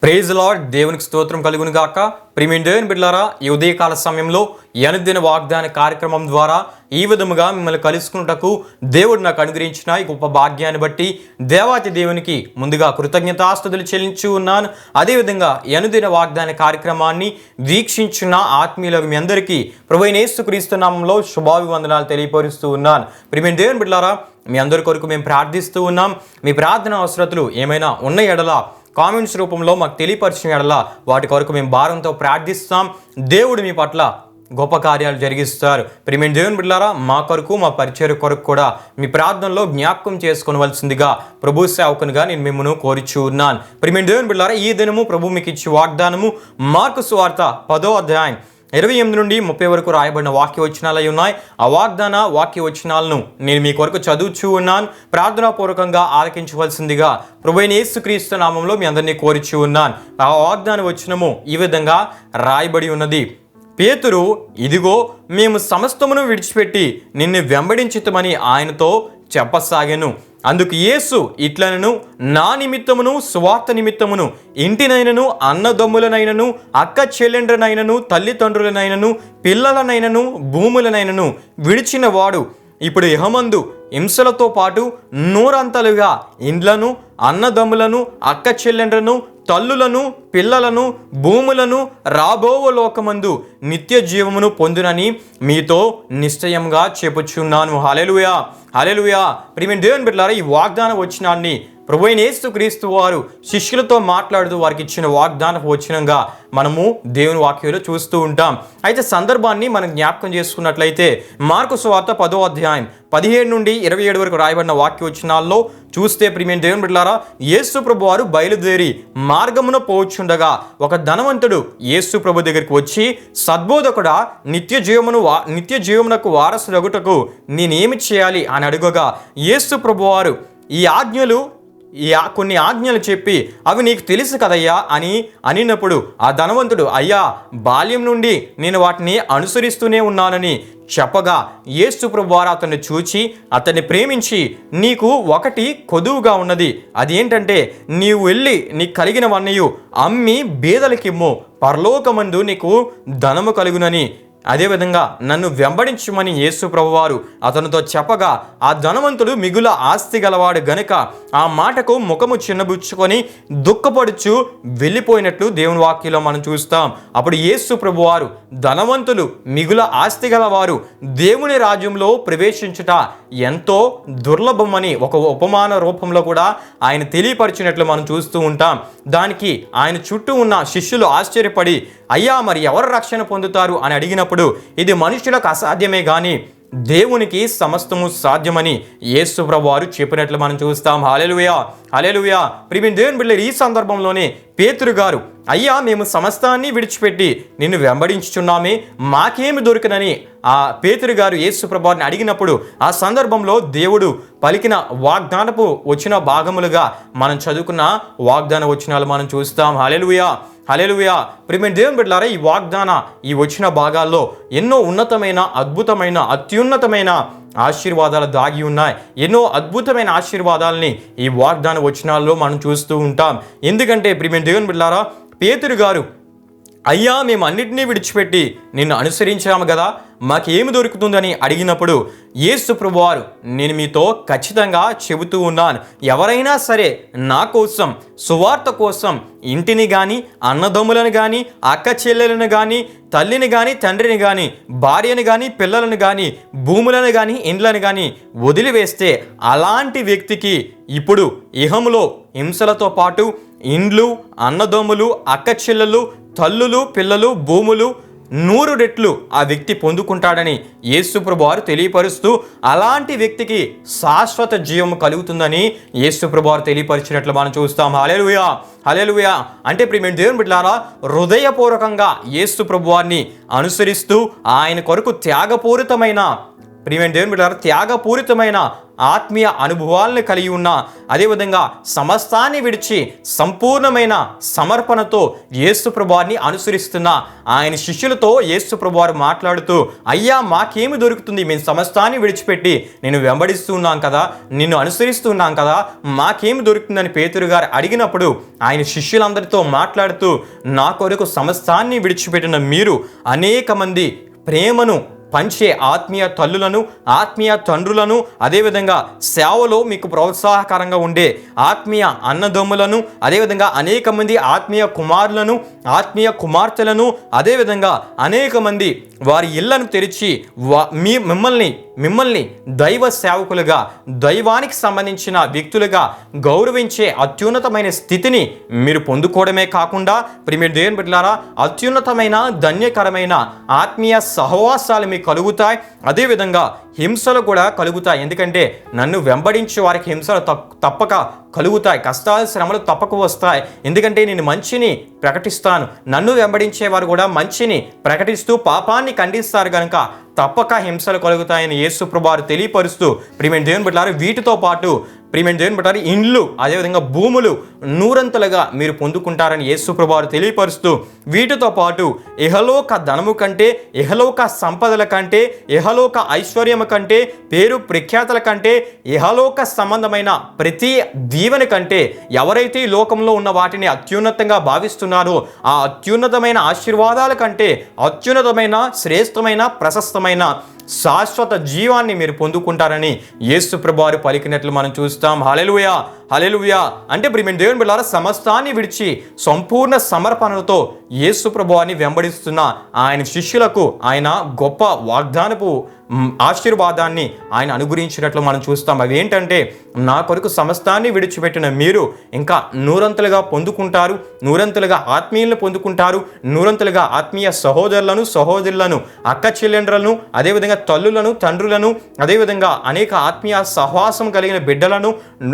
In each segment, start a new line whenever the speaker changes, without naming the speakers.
Praise lord. దేవునికి స్తోత్రం కలుగును గాక. ప్రియమైన దేవుని బిడ్డలారా, ఈ ఉదయకాల సమయంలో ఈ అనుదిన వాగ్దాన కార్యక్రమం ద్వారా ఈ విధముగా మిమ్మల్ని కలుసుకున్నటకు దేవుడు నాకు అనుగ్రహించిన ఈ గొప్ప భాగ్యాన్ని బట్టి దేవాతి దేవునికి ముందుగా కృతజ్ఞతాస్తుతులు చెల్లించి ఉన్నాను. అదేవిధంగా ఈ అనుదిన వాగ్దాన కార్యక్రమాన్ని వీక్షించిన ఆత్మీయులకు మీ అందరికీ ప్రభువైన యేసుక్రీస్తు నామములో శుభాభివందనాలు తెలియపరుస్తూ ఉన్నాను. ప్రియమైన దేవుని బిడ్డలారా, మీ అందరి కొరకు మేము ప్రార్థిస్తూ ఉన్నాం. మీ ప్రార్థన అవసరతలు ఏమైనా ఉన్న ఎడల కామెంట్స్ రూపంలో మాకు తెలియపరిచిన ఎడల వాటి కొరకు మేము భారంతో ప్రార్థిస్తాం. దేవుడు మీ పట్ల గొప్ప కార్యాలు జరిగిస్తారు. ప్రియమైన దేవుని బిడ్డలారా, మా కొరకు మా పరిచయ కొరకు కూడా మీ ప్రార్థనలో జ్ఞాపకం చేసుకోవలసిందిగా ప్రభు సేవకునిగా నేను మిమ్మల్ని కోరుచూ ఉన్నాను. ప్రియమైన దేవుని బిడ్డలారా, ఈ దినము ప్రభు మీకు ఇచ్చే వాగ్దానము మార్కు సువార్త 10వ అధ్యాయం 28 నుండి 30 వరకు రాయబడిన వాక్య వచనాలు ఉన్నాయి. ఆ వాగ్దాన వాక్య వచనాలను నేను మీ కొరకు చదువుచూ ఉన్నాను. ప్రార్థనాపూర్వకంగా ఆలకించవలసిందిగా ప్రభువైన యేసుక్రీస్తు నామంలో మీ అందరినీ కోరుచూ ఉన్నాను. ఆ వాగ్దాన వచనము ఈ విధంగా రాయబడి ఉన్నది. పేతురు, ఇదిగో మేము సమస్తమును విడిచిపెట్టి నిన్ను వెంబడించుతామని ఆయనతో చెప్పసాగెను. అందుకు యేసు ఇట్లనను, నా నిమిత్తమును సువార్త నిమిత్తమును ఇంటినైనను అన్నదమ్ములనైనను అక్క చెల్లెండ్రనైనను తల్లిదండ్రులనైనను పిల్లలనైనను భూములనైనను విడిచిన వాడు ఇప్పుడు ఇహమందు హింసలతో పాటు నూరంతలుగా ఇండ్లను అన్నదమ్ములను అక్క చెల్లెండ్రను తల్లులను పిల్లలను భూములను రాబోవు లోకమందు నిత్య జీవమును పొందునని మీతో నిశ్చయంగా చెప్పుచున్నాను. హల్లెలూయా, హల్లెలూయా. ప్రియమైన దేవుని బిడ్డలారా, ఈ వాగ్దాన వచనాన్ని ప్రభువైన యేసుక్రీస్తు వారు శిష్యులతో మాట్లాడుతూ వారికి ఇచ్చిన వాగ్దాన వచనంగా మనము దేవుని వాక్యంలో చూస్తూ ఉంటాం. అయితే సందర్భాన్ని మనం జ్ఞాపకం చేసుకున్నట్లయితే మార్కు సువార్త 10వ అధ్యాయం 17 నుండి 27 వరకు రాయబడిన వాక్య వచనాల్లో చూస్తే, ప్రియమైన దేవుని బిడ్డలారా, యేసు ప్రభు వారు బయలుదేరి మార్గమున పోవచ్చుండగా ఒక ధనవంతుడు యేసు ప్రభు దగ్గరికి వచ్చి, సద్బోధకుడా, నిత్య జీవమునకు వారసుడగుటకు నేనేమి చేయాలి అని అడుగగా, యేసు ప్రభు వారు కొన్ని ఆజ్ఞలు చెప్పి, అవి నీకు తెలుసు కదయ్యా అని అనినప్పుడు ఆ ధనవంతుడు, అయ్యా, బాల్యం నుండి నేను వాటిని అనుసరిస్తూనే ఉన్నానని చెప్పగా, యేసు ప్రభు వారు అతన్ని చూచి అతన్ని ప్రేమించి, నీకు ఒకటి కొదువుగా ఉన్నది, అదేంటంటే నీవు వెళ్ళి నీకు కలిగినవన్నీ అమ్మి బీదలకిమ్ము, పరలోకమందు నీకు ధనము కలుగునని, అదేవిధంగా నన్ను వెంబడించమని యేసు ప్రభువారు అతనితో చెప్పగా, ఆ ధనవంతుడు మిగుల ఆస్తి గలవాడు గనుక ఆ మాటకు ముఖము చిన్నబుచ్చుకొని దుఃఖపడుచు వెళ్ళిపోయినట్లు దేవుని వాక్యంలో మనం చూస్తాం. అప్పుడు యేసు ప్రభువారు, ధనవంతులు మిగుల ఆస్తి గలవారు దేవుని రాజ్యంలో ప్రవేశించుట ఎంతో దుర్లభమని ఒక ఉపమాన రూపంలో కూడా ఆయన తెలియపరిచినట్లు మనం చూస్తూ ఉంటాం. దానికి ఆయన చుట్టూ ఉన్న శిష్యులు ఆశ్చర్యపడి, అయ్యా, మరి ఎవరు రక్షణ పొందుతారు అని అడిగినప్పుడు, ఇది మనుషులకు అసాధ్యమే కానీ దేవునికి సమస్తము సాధ్యమని యేసు ప్రభువారు చెప్పినట్లు మనం చూస్తాం. హల్లెలూయా, హల్లెలూయా. ప్రియమైన దేవుని బిడ్డలారా, ఈ సందర్భంలోనే పేతురు గారు, అయ్యా, మేము సమస్తాన్ని విడిచిపెట్టి నిన్ను వెంబడించుచున్నామే, మాకేమి దొరికినని ఆ పేతురు గారు యేసు ప్రభువారిని అడిగినప్పుడు, ఆ సందర్భంలో దేవుడు పలికిన వాగ్దానపు వచ్చిన భాగములుగా మనం చదువుకున్న వాగ్దాన వచనాలు మనం చూస్తాం. హల్లెలూయా, హల్లెలూయా. ప్రియమైన దేవుని బిడ్డలారా, ఈ వచ్చిన భాగాల్లో ఎన్నో ఉన్నతమైన, అద్భుతమైన, అత్యున్నతమైన ఆశీర్వాదాలు దాగి ఉన్నాయి. ఎన్నో అద్భుతమైన ఆశీర్వాదాలని ఈ వాగ్దాన వచనాల్లో మనం చూస్తూ ఉంటాం. ఎందుకంటే ప్రియమైన దేవుని బిడ్డలారా, పేతురు గారు, అయ్యా, మేము అన్నిటినీ విడిచిపెట్టి నిన్ను అనుసరించాము కదా, మాకేమి దొరుకుతుందని అడిగినప్పుడు యేసు ప్రభువారు, నేను మీతో ఖచ్చితంగా చెబుతూ ఉన్నాను, ఎవరైనా సరే నా కోసం, సువార్త కోసం ఇంటిని కానీ అన్నదమ్ములను కానీ అక్క చెల్లెలను కానీ తల్లిని కానీ తండ్రిని కానీ భార్యని కానీ పిల్లలను కానీ భూములను కానీ ఇండ్లను కానీ వదిలివేస్తే అలాంటి వ్యక్తికి ఇప్పుడు ఇహములో హింసలతో పాటు ఇండ్లు, అన్నదమ్ములు, అక్క చెల్లెలు, తల్లులు, పిల్లలు, భూములు 100 రెట్లు ఆ వ్యక్తి పొందుకుంటాడని యేసు ప్రభువారు తెలియపరుస్తూ, అలాంటి వ్యక్తికి శాశ్వత జీవం కలుగుతుందని యేసు ప్రభువారు తెలియపరిచినట్లు మనం చూస్తాం. హల్లెలూయా, హల్లెలూయా. అంటే ప్రియమైన దేవుని బిడ్డలారా, హృదయపూర్వకంగా యేసు ప్రభువారిని అనుసరిస్తూ ఆయన కొరకు త్యాగపూరితమైన ప్రియమైన దేవుని బిడ్డలారా, త్యాగపూరితమైన ఆత్మీయ అనుభవాలను కలిగి ఉన్న, అదేవిధంగా సమస్తాన్ని విడిచి సంపూర్ణమైన సమర్పణతో యేసు ప్రభువారిని అనుసరిస్తున్న ఆయన శిష్యులతో యేసు ప్రభువారు మాట్లాడుతూ, అయ్యా మాకేమి దొరుకుతుంది, మేము సమస్తాన్ని విడిచిపెట్టి నేను వెంబడిస్తున్నాం కదా, నిన్ను అనుసరిస్తున్నాం కదా, మాకేమి దొరుకుతుందని పేతురు గారు అడిగినప్పుడు ఆయన శిష్యులందరితో మాట్లాడుతూ, నా కొరకు సమస్తాన్ని విడిచిపెట్టిన మీరు అనేక మంది ప్రేమను పంచే ఆత్మీయ తల్లులను, ఆత్మీయ తండ్రులను, అదేవిధంగా సేవలో మీకు ప్రోత్సాహకరంగా ఉండే ఆత్మీయ అన్నదమ్ములను, అదేవిధంగా అనేక మంది ఆత్మీయ కుమారులను, ఆత్మీయ కుమార్తెలను, అదేవిధంగా అనేక మంది వారి ఇళ్లను తెరిచి మిమ్మల్ని దైవ సేవకులుగా, దైవానికి సంబంధించిన వ్యక్తులుగా గౌరవించే అత్యున్నతమైన స్థితిని మీరు పొందుకోవడమే కాకుండా, ప్రియమైన దేవుని బిడ్డలారా, అత్యున్నతమైన ధన్యకరమైన ఆత్మీయ సహవాసాలు మీకు కలుగుతాయి. అదేవిధంగా హింసలు కూడా కలుగుతాయి. ఎందుకంటే నన్ను వెంబడించే వారికి హింసలు తప్పక కలుగుతాయి, కష్టాలు శ్రమలు తప్పక వస్తాయి. ఎందుకంటే నేను మంచిని ప్రకటిస్తాను, నన్ను వెంబడించేవారు కూడా మంచిని ప్రకటిస్తూ పాపాన్ని ఖండిస్తారు కనుక తప్పక హింసలు కలుగుతాయని యేసు ప్రభువారు తెలియపరుస్తూ, ప్రియమైన దేవుని బిడ్డలారా, వీటితో పాటు ప్రియమైన దేవుని బిడ్డలారా, ఇండ్లు, అదేవిధంగా భూములు నూరంతలుగా మీరు పొందుకుంటారని యేసు ప్రభువారు తెలియపరుస్తూ, వీటితో పాటు ఇహలోక ధనము కంటే, ఇహలోక సంపదల కంటే, ఇహలోక ఐశ్వర్యము కంటే, పేరు ప్రఖ్యాతల కంటే, ఇహలోక సంబంధమైన ప్రతి దీవెన కంటే, ఎవరైతే ఈ లోకంలో ఉన్న వాటిని అత్యున్నతంగా భావిస్తున్నారో ఆ అత్యున్నతమైన ఆశీర్వాదాల కంటే అత్యున్నతమైన, శ్రేష్టమైన, ప్రశస్తమైన శాశ్వత జీవాన్ని మీరు పొందుకుంటారని యేసు ప్రభువారు పలికినట్లు మనం చూస్తాం. హల్లెలూయా, హల్లెలూయా. అంటే ప్రియమైన దేవుని బిడ్డలారా, సమస్తాన్ని విడిచి సంపూర్ణ సమర్పణతో యేసు ప్రభువారిని వెంబడిస్తున్న ఆయన శిష్యులకు ఆయన గొప్ప వాగ్దానపు ఆశీర్వాదాన్ని ఆయన అనుగ్రహించినట్లు మనం చూస్తాం. అవి ఏంటంటే, నా కొరకు సమస్తాన్ని విడిచిపెట్టిన మీరు ఇంకా నూరంతలుగా పొందుకుంటారు, నూరంతలుగా ఆత్మీయులను పొందుకుంటారు, నూరంతలుగా ఆత్మీయ సహోదరులను, అక్క చెల్లెండ్రులను, అదేవిధంగా తల్లులను, తండ్రులను, అదేవిధంగా అనేక ఆత్మీయ సహవాసం కలిగిన బిడ్డలను,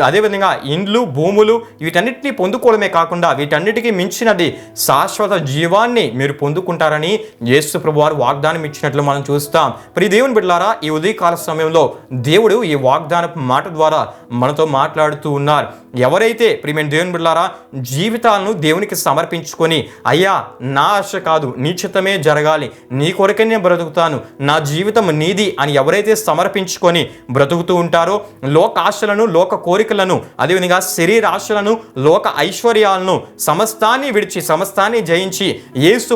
అదేవిధంగా ఇండ్లు, భూములు, వీటన్నిటిని పొందుకోవడమే కాకుండా వీటన్నిటికీ మించినది శాశ్వత జీవాన్ని మీరు పొందుకుంటారని యేసు ప్రభువారు వాగ్దానం ఇచ్చినట్లు మనం చూస్తాం. ప్రియ దేవుని బిడ్డలారా, ఈ ఉదయకాల సమయంలో దేవుడు ఈ వాగ్దానపు మాట ద్వారా మనతో మాట్లాడుతూ ఉన్నారు. ఎవరైతే ప్రియమైన దేవుని బిడ్డలారా జీవితాలను దేవునికి సమర్పించుకొని, అయ్యా నా ఆశ కాదు, నీ చిత్తమే జరగాలి, నీ కొరకే నేను బ్రతుకుతాను, నా జీవితం నీది అని ఎవరైతే సమర్పించుకొని బ్రతుకుతూ ఉంటారో, లోక ఆశలను, లోక కోరికలను, అదేవిధంగా శరీర ఆశలను, లోక ఐశ్వర్యాలను సమస్తాన్ని విడిచి, సమస్తాన్ని జయించి యేసు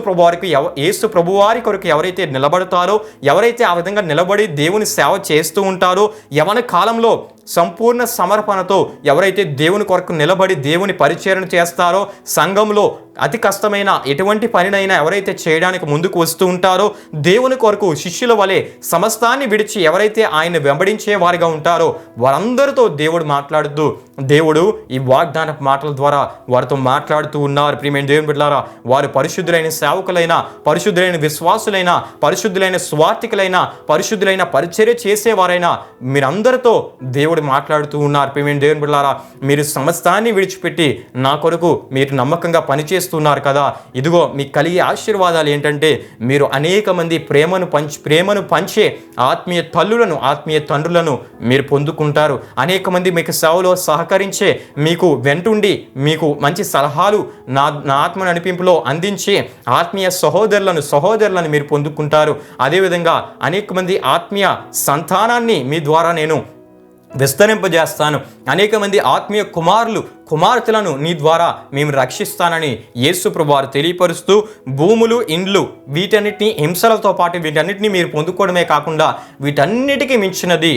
ప్రభువారి కొరకు ఎవరైతే నిలబడతారో, ఎవరైతే ఆ విధంగా నిలబడి దేవుని సేవ చేస్తూ ఉంటారో, యవన కాలంలో సంపూర్ణ సమర్పణతో ఎవరైతే దేవుని కొరకు నిలబడి దేవుని పరిచర్య చేస్తారో, సంఘంలో అతి కష్టమైన ఎటువంటి పనినైనా ఎవరైతే చేయడానికి ముందుకు వస్తూ ఉంటారో, దేవుని కొరకు శిష్యుల వలె సమస్తాన్ని విడిచి ఎవరైతే ఆయన వెంబడించే వారిగా ఉంటారో వారందరితో దేవుడు మాట్లాడుతూ, దేవుడు ఈ వాగ్దాన మాటల ద్వారా వారితో మాట్లాడుతూ ఉన్నారు. ప్రియమైన దేవుని బిడ్డలారా, వారు పరిశుద్ధులైన సేవకులైన, పరిశుద్ధులైన విశ్వాసులైన, పరిశుద్ధులైన స్వార్థికులైన, పరిశుద్ధులైన పరిచర్య చేసేవారైనా మీరందరితో దేవుడు మాట్లాడుతూ ఉన్నారు. ప్రియమైన దేవుని బిడ్డలారా, మీరు సమస్తాన్ని విడిచిపెట్టి నా కొరకు మీరు నమ్మకంగా పనిచేస్తున్నారు కదా, ఇదిగో మీకు కలిగే ఆశీర్వాదాలు ఏంటంటే, మీరు అనేక మంది ప్రేమను పంచే ఆత్మీయ తల్లులను, ఆత్మీయ తండ్రులను మీరు పొందుకుంటారు. అనేక మంది మీకు సేవలో సహకరించే, మీకు వెంటుండి మీకు మంచి సలహాలు నా ఆత్మ నడిపింపులో అందించే ఆత్మీయ సహోదరులను మీరు పొందుకుంటారు. అదేవిధంగా అనేక మంది ఆత్మీయ సంతానాన్ని మీ ద్వారా నేను విస్తరింపజేస్తాను. అనేక మంది ఆత్మీయ కుమార్తెలను నీ ద్వారా మేము రక్షిస్తానని యేసు ప్రభువారు తెలియపరుస్తూ, భూములు, ఇండ్లు, వీటన్నిటిని హింసలతో పాటు వీటన్నిటిని మీరు పొందుకోవడమే కాకుండా వీటన్నిటికీ మించినది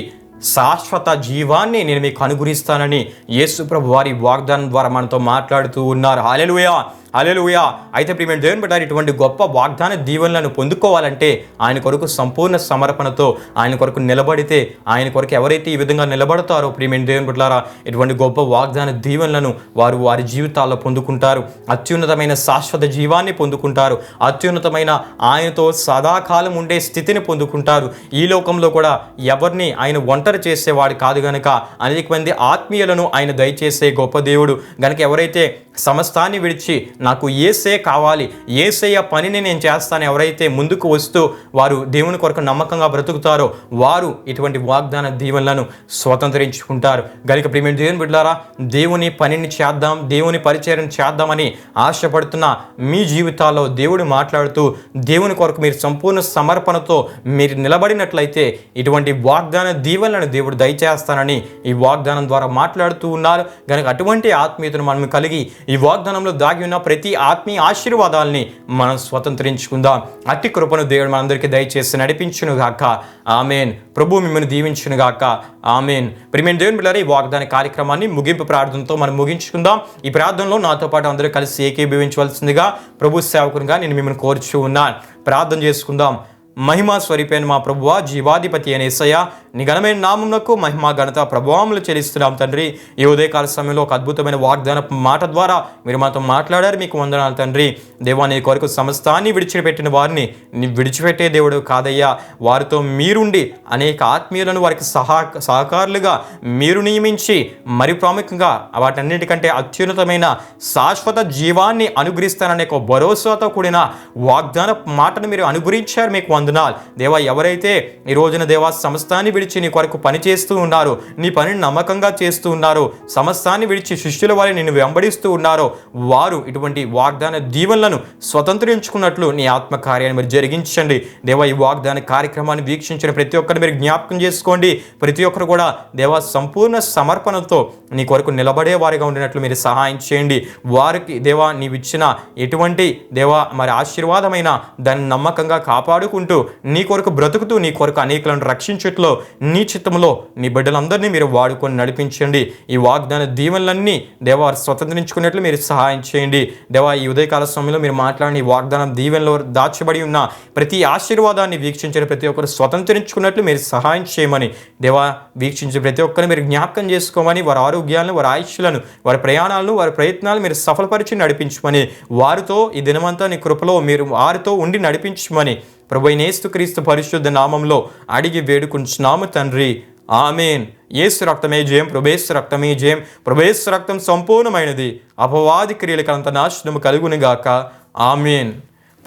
శాశ్వత జీవాన్ని నేను మీకు అనుగ్రహిస్తానని యేసు ప్రభువారి వాగ్దానం ద్వారా మనతో మాట్లాడుతూ ఉన్నారు. హల్లెలూయా, హల్లెలూయా. అయితే ప్రియమైన దేవుని బిడ్డలారా, ఇటువంటి గొప్ప వాగ్దాన దీవెనలను పొందుకోవాలంటే ఆయన కొరకు సంపూర్ణ సమర్పణతో ఆయన కొరకు నిలబడితే, ఆయన కొరకు ఎవరైతే ఈ విధంగా నిలబడతారో ప్రియమైన దేవుని బిడ్డలారా, ఇటువంటి గొప్ప వాగ్దాన దీవెనలను వారు వారి జీవితాల్లో పొందుకుంటారు. అత్యున్నతమైన శాశ్వత జీవాన్ని పొందుకుంటారు. అత్యున్నతమైన ఆయనతో సదాకాలం ఉండే స్థితిని పొందుకుంటారు. ఈ లోకంలో కూడా ఎవరిని ఆయన ఒంటరి చేసేవాడు కాదు గనుక అనేక మంది ఆత్మీయులను ఆయన దయచేసే గొప్ప దేవుడు గనుక ఎవరైతే సమస్తాన్ని విడిచి నాకు యేసే కావాలి, యేసయ్య పనిని నేను చేస్తాను ఎవరైతే ముందుకు వస్తూ వారు దేవుని కొరకు నమ్మకంగా బ్రతుకుతారో వారు ఇటువంటి వాగ్దాన దీవెనలను స్వతంత్రించుకుంటారు. గనుక ప్రియమైన దేవుని బిడ్డలారా, దేవుని పనిని చేద్దాం, దేవుని పరిచర్యను చేద్దామని ఆశపడుతున్న మీ జీవితాల్లో దేవుడు మాట్లాడుతూ దేవుని కొరకు మీరు సంపూర్ణ సమర్పణతో మీరు నిలబడినట్లయితే ఇటువంటి వాగ్దాన దీవెనలను దేవుడు దయచేస్తానని ఈ వాగ్దానం ద్వారా మాట్లాడుతూ ఉన్నారు. కనుక అటువంటి ఆత్మీయతను మనం కలిగి ఈ వాగ్దానంలో దాగి ఉన్న ప్రతి ఆత్మీయ ఆశీర్వాదాలని మనం స్వతంత్రించుకుందాం. అట్టి కృపను దేవుడు మనందరికీ దయచేసి నడిపించును గాక. ఆమెన్. ప్రభు మిమ్మల్ని దీవించును గాక. ఆమెన్. ప్రియమైన దేవుని బిడ్డలారా, ఈ వాగ్దాన కార్యక్రమాన్ని ముగింపు ప్రార్థనతో మనం ముగించుకుందాం. ఈ ప్రార్థనలో నాతో పాటు అందరూ కలిసి ఏకీభవించవలసిందిగా ప్రభు సేవకునిగా నేను మిమ్మల్ని కోరుచూ ఉన్నాను. ప్రార్థన చేసుకుందాం. మహిమా స్వరూపైన మా ప్రభువా, జీవాధిపతి అయిన యేసయ్య, నీ ఘనమైన నామమునకు మహిమ ఘనత ప్రభావములు చెల్లిస్తున్నాం తండ్రి. ఈ ఉదయకాల సమయంలో ఒక అద్భుతమైన వాగ్దాన మాట ద్వారా మీరు మాతో మాట్లాడారు. మీకు వందనాలు తండ్రి. దేవా, నీ కొరకు సమస్తాన్ని విడిచిపెట్టిన వారిని నీ విడిచిపెట్టే దేవుడు కాదయ్యా. వారితో మీరుండి అనేక ఆత్మీయులను వారికి సహకారులుగా మీరు నియమించి మరి ప్రాముఖ్యంగా వాటన్నిటికంటే అత్యున్నతమైన శాశ్వత జీవాన్ని అనుగ్రహిస్తాననే ఒక భరోసాతో కూడిన వాగ్దాన మాటను మీరు అనుగ్రహించారు. మీకు వందనాలు దేవా. ఎవరైతే ఈ రోజున దేవా సమస్తాన్ని విడిచి నీ కొరకు పని చేస్తూ ఉన్నారు, నీ పనిని నమ్మకంగా చేస్తూ ఉన్నారు, సమస్తాన్ని విడిచి శిష్యుల వారి నిన్ను వెంబడిస్తూ ఉన్నారో వారు ఇటువంటి వాగ్దాన దీవెనలను స్వతంత్రించుకున్నట్లు నీ ఆత్మకార్యాన్ని మీరు జరిగించండి దేవా. ఈ వాగ్దాన కార్యక్రమాన్ని వీక్షించిన ప్రతి ఒక్కరిని మీరు జ్ఞాపకం చేసుకోండి. ప్రతి ఒక్కరు కూడా దేవా సంపూర్ణ సమర్పణతో నీ కొరకు నిలబడే వారిగా ఉండినట్లు మీరు సహాయం చేయండి. వారికి దేవా నీవిచ్చిన ఎటువంటి దేవా మరి ఆశీర్వాదమైన దాన్ని నమ్మకంగా కాపాడుకుంటూ నీ కొరకు బ్రతుకుతూ నీ కొరకు అనేకులను రక్షించట్లో నీ చిత్తంలో నీ బిడ్డలందరినీ మీరు వాడుకొని నడిపించండి. ఈ వాగ్దాన దీవెనలన్నీ దేవా స్వతంత్రించుకున్నట్లు మీరు సహాయం చేయండి దేవా. ఈ ఉదయకాల సమయంలో మీరు మాట్లాడిన ఈ వాగ్దానం దీవెనలో దాచబడి ఉన్న ప్రతి ఆశీర్వాదాన్ని వీక్షించిన ప్రతి ఒక్కరు స్వతంత్రించుకున్నట్లు మీరు సహాయం చేయమని దేవా, వీక్షించే ప్రతి ఒక్కరిని మీరు జ్ఞాపకం చేసుకోమని, వారి ఆరోగ్యాలను, వారి ఆయుష్లను, వారి ప్రయాణాలను, వారి ప్రయత్నాలు మీరు సఫలపరిచి నడిపించమని, వారితో ఈ దినమంతా నీ కృపలో మీరు వారితో ఉండి నడిపించమని ప్రభువైన యేసుక్రీస్తు పరిశుద్ధ నామంలో అడిగి వేడుకుంటున్నాము తండ్రి. ఆమెన్. యేసు రక్తమే జయం, ప్రభేసు రక్తమే జయం. ప్రభేసు రక్తం సంపూర్ణమైనది, అపవాది క్రియలకు అంత నాశనము కలుగునుగాక. ఆమెన్.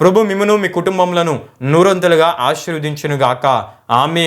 ప్రభు మిమ్మును మీ కుటుంబములను నూరంతలుగా ఆశీర్వదించునుగాక. ఆమెన్.